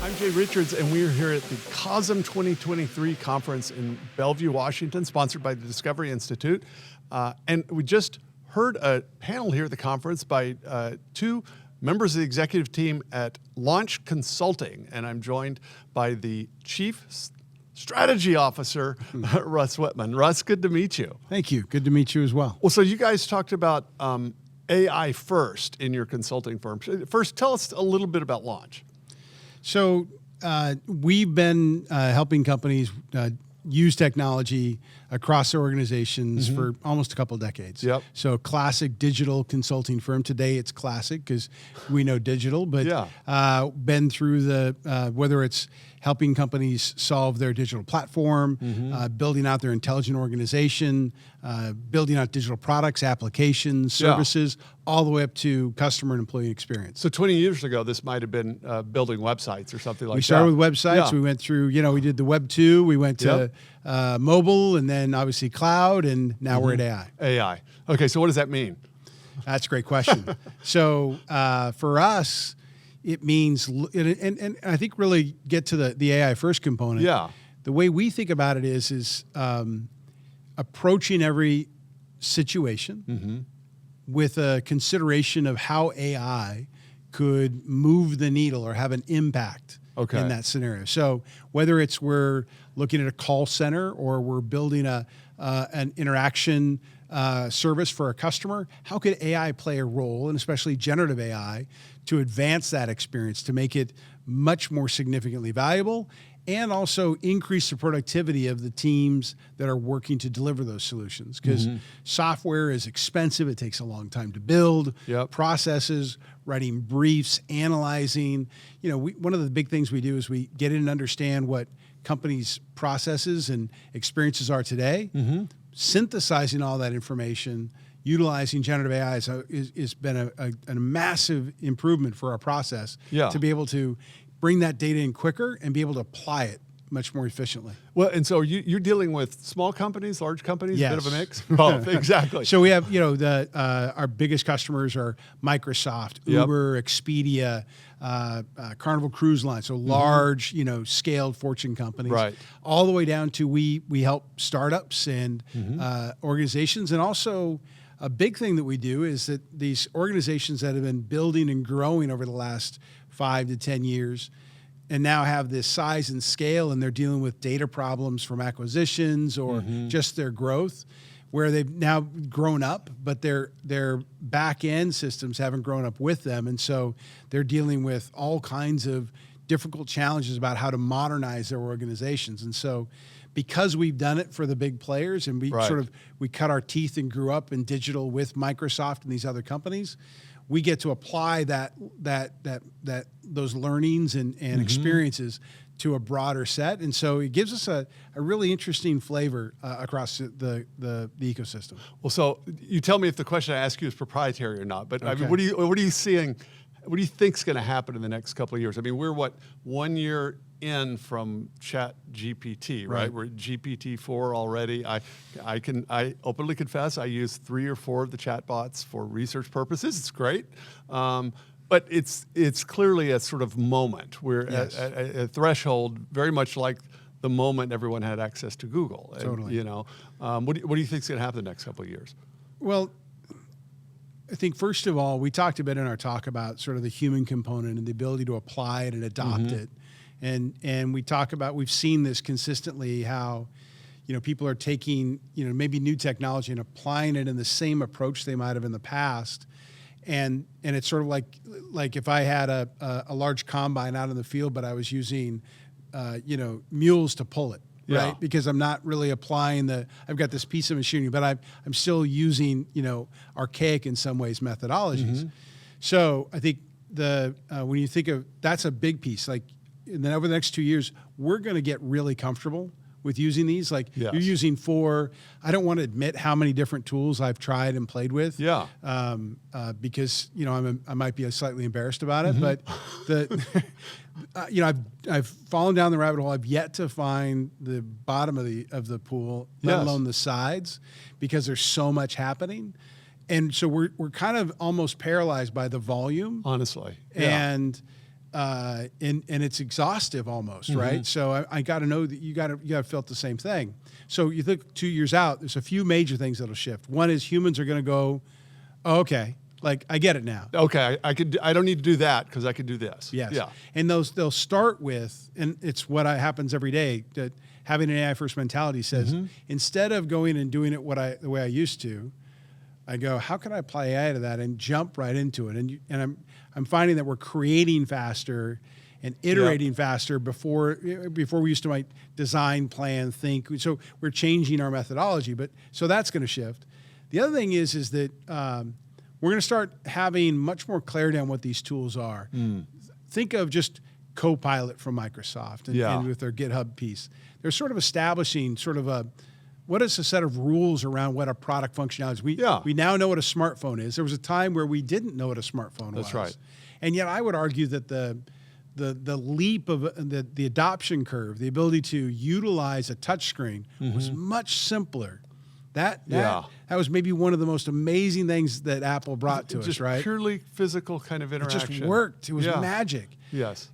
I'm Jay Richards, and we're here at the COSM 2023 conference in Bellevue, Washington, sponsored by the Discovery Institute. And we just heard a panel here at the conference by two members of the executive team at Launch Consulting, and I'm joined by the Chief Strategy Officer, Russ Whitman. Russ, good to meet you. Thank you. Good to meet you as well. Well, so you guys talked about AI first in your consulting firm. First, tell us a little bit about Launch. So we've been helping companies use technology across their organizations for almost a couple of decades. Yep. So classic digital consulting firm. Today it's classic because we know digital, but been through the, whether it's helping companies solve their digital platform, building out their intelligent organization, building out digital products, applications, services, all the way up to customer and employee experience. So 20 years ago, this might have been building websites or something like that. We started with websites. We went through, we did the Web 2, we went to mobile, and then obviously cloud, and now we're at AI. AI. Okay, so what does that mean? That's a great question. So for us, it means, and I think really get to the AI first component. Yeah. The way we think about it is approaching every situation with a consideration of how AI could move the needle or have an impact in that scenario. So whether it's we're looking at a call center or we're building an interaction service for a customer, how could AI play a role, and especially generative AI, to advance that experience, to make it much more significantly valuable, and also increase the productivity of the teams that are working to deliver those solutions? Because software is expensive. It takes a long time to build. Processes, writing briefs, analyzing. One of the big things we do is we get in and understand what companies' processes and experiences are today. Synthesizing all that information, utilizing generative AI has been a massive improvement for our process to be able to bring that data in quicker and be able to apply it much more efficiently. Well, and so you're dealing with small companies, large companies, Yes. a bit of a mix? Both, exactly. So we have, our biggest customers are Microsoft, Uber, Expedia, Carnival Cruise Line, so large, scaled Fortune companies. Right. All the way down to we help startups and organizations. And also a big thing that we do is that these organizations that have been building and growing over the last 5 to 10 years and now have this size and scale, and they're dealing with data problems from acquisitions or just their growth, where they've now grown up, but their back end systems haven't grown up with them. And so they're dealing with all kinds of difficult challenges about how to modernize their organizations. And so because we've done it for the big players, and we we cut our teeth and grew up in digital with Microsoft and these other companies, we get to apply those learnings and experiences to a broader set. And so it gives us a really interesting flavor across the ecosystem. Well, so you tell me if the question I ask you is proprietary or not, but I mean, what are you seeing? What do you think is going to happen in the next couple of years? I mean, we're 1 year in from ChatGPT, right? We're at GPT-4 already. I openly confess I use 3 or 4 of the chatbots for research purposes. It's great. But it's clearly a sort of moment. We're at a threshold, very much like the moment everyone had access to Google. Totally. And, what do you think is going to happen the next couple of years? Well, I think first of all, we talked a bit in our talk about sort of the human component and the ability to apply it and adopt it. And we talk about, we've seen this consistently, how people are taking maybe new technology and applying it in the same approach they might have in the past. And it's sort of like if I had a large combine out in the field, but I was using mules to pull it. Right, because I'm not really applying I've got this piece of machinery, but I'm still using archaic in some ways methodologies. So I think when you think of, that's a big piece. Like, and then over the next 2 years, we're going to get really comfortable with using these. Like you're using 4. I don't want to admit how many different tools I've tried and played with. Because I might be slightly embarrassed about it, but I've fallen down the rabbit hole. I've yet to find the bottom of the pool, let alone the sides, because there's so much happening. And so we're kind of almost paralyzed by the volume. Honestly. And and it's exhaustive almost, right? So I got to know that you got to felt the same thing. So you think 2 years out, there's a few major things that'll shift. One is humans are going to go, oh, okay, like I get it now. Okay, I don't need to do that because I can do this. Yes. Yeah. And they'll start with, and it's what happens every day, that having an AI first mentality says, instead of going and doing it the way I used to, I go, how can I apply AI to that and jump right into it? And I'm finding that we're creating faster and iterating faster before we used to like design, plan, think. So we're changing our methodology, so that's going to shift. The other thing is that we're going to start having much more clarity on what these tools are. Think of just Copilot from Microsoft and with their GitHub piece. They're sort of establishing what is a set of rules around what a product functionality is. We now know what a smartphone is. There was a time where we didn't know what a smartphone was. That's right. And yet I would argue that the leap of the adoption curve, the ability to utilize a touchscreen was much simpler. That was maybe one of the most amazing things that Apple brought to us, right? Purely physical kind of interaction. It just worked. It was magic. Yes.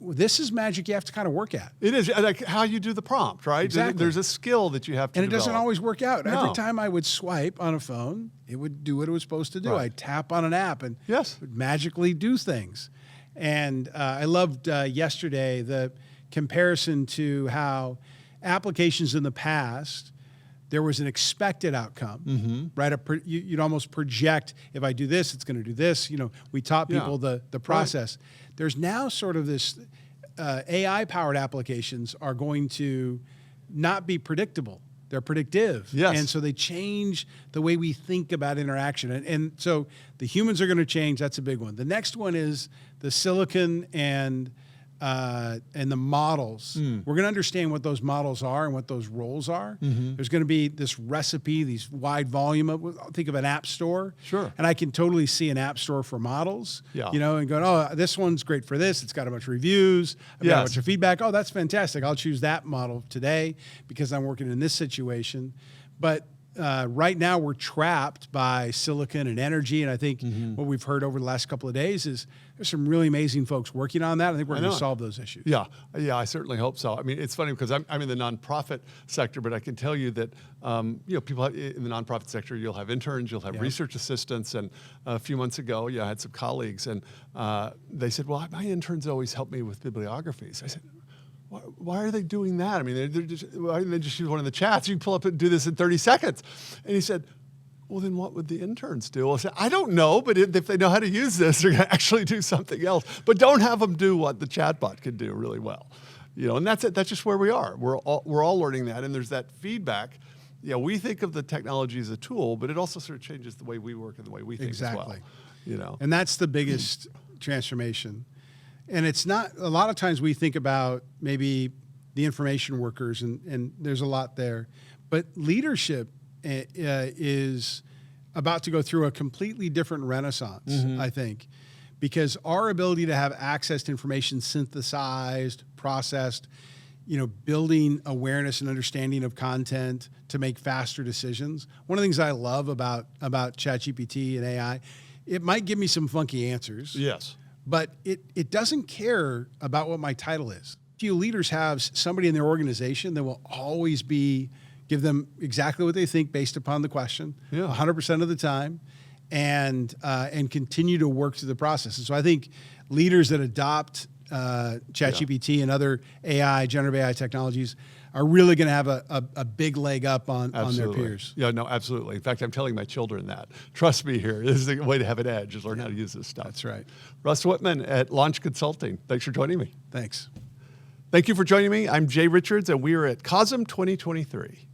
This is magic you have to kind of work at. It is like how you do the prompt, right? Exactly. There's a skill that you have to And it develop. doesn't always work out. No. Every time I would swipe on a phone, it would do what it was supposed to do. Right. I'd tap on an app and Yes. it would magically do things. And I loved yesterday the comparison to how applications in the past, there was an expected outcome, right? You'd almost project, if I do this, it's going to do this. We taught people the process. Right. There's now sort of this AI-powered applications are going to not be predictable. They're predictive. Yes. And so they change the way we think about interaction. And so the humans are going to change. That's a big one. The next one is the silicon and the models. We're going to understand what those models are and what those roles are. There's going to be this recipe, these wide volume of, think of an app store. Sure. And I can totally see an app store for models, Yeah. And going, oh, this one's great for this. It's got a bunch of reviews. I've got a bunch of feedback. Oh, that's fantastic. I'll choose that model today because I'm working in this situation. But right now we're trapped by silicon and energy. And I think what we've heard over the last couple of days is there's some really amazing folks working on that. I think we're going to solve those issues. Yeah, I certainly hope so. I mean, it's funny because I'm in the nonprofit sector, but I can tell you that people in the nonprofit sector, you'll have interns, you'll have research assistants, and a few months ago, I had some colleagues, and they said, "Well, my interns always help me with bibliographies." I said, why are they doing that? I mean, why didn't they just use one of the chats? You can pull up and do this in 30 seconds. And he said, well, then what would the interns do? I said, I don't know, but if they know how to use this, they're going to actually do something else. But don't have them do what the chatbot can do really well. And that's it. That's just where we are. We're all learning that, and there's that feedback. We think of the technology as a tool, but it also sort of changes the way we work and the way we think as well. And that's the biggest transformation. And it's not, a lot of times we think about maybe the information workers, and there's a lot there, but leadership is about to go through a completely different renaissance, I think, because our ability to have access to information synthesized, processed, building awareness and understanding of content to make faster decisions. One of the things I love about ChatGPT and AI, it might give me some funky answers. Yes. But it doesn't care about what my title is. Few leaders have somebody in their organization that will always give them exactly what they think based upon the question, 100% of the time, and continue to work through the process. And so I think leaders that adopt ChatGPT and other generative AI technologies are really going to have a big leg up on their peers. Yeah, no, absolutely. In fact, I'm telling my children that. Trust me here. This is the way to have an edge, is learn how to use this stuff. That's right. Russ Whitman at Launch Consulting. Thanks for joining me. Thanks. Thank you for joining me. I'm Jay Richards, and we are at COSM 2023.